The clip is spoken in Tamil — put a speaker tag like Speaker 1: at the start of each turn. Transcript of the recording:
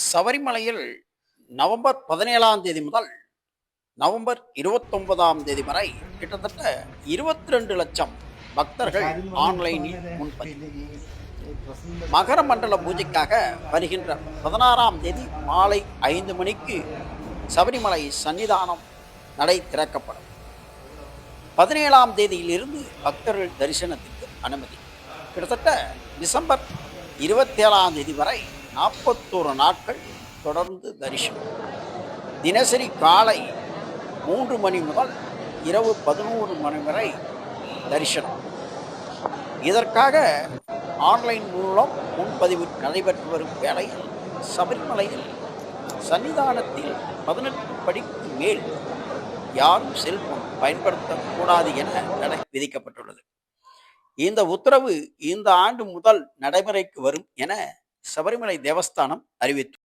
Speaker 1: சபரிமலையில் நவம்பர் 17ஆம் தேதி முதல் நவம்பர் 29ஆம் தேதி வரை கிட்டத்தட்ட 22 லட்சம் பக்தர்கள் ஆன்லைனில் முன்பதிவு. மகர மண்டல பூஜைக்காக வருகின்ற 16ஆம் தேதி மாலை 5 மணிக்கு சபரிமலை சன்னிதானம் நடை திறக்கப்படும். 17ஆம் தேதியிலிருந்து பக்தர்கள் தரிசனத்துக்கு அனுமதி. கிட்டத்தட்ட டிசம்பர் 27ஆம் தேதி வரை 41 நாட்கள் தொடர்ந்து தரிசனம். தினசரி காலை 3 மணி முதல் இரவு 11 மணி வரை தரிசனம். இதற்காக ஆன்லைன் மூலம் முன்பதிவு நடைபெற்று வரும் வேளையில் சபரிமலையில் சன்னிதானத்தில் 18 படிக்கு மேல் யாரும் செல்போன் பயன்படுத்தக்கூடாது என தடை விதிக்கப்பட்டுள்ளது. இந்த உத்தரவு இந்த ஆண்டு முதல் நடைமுறைக்கு வரும் என சபரிமலை தேவஸ்தானம் அறிவித்துள்ளது.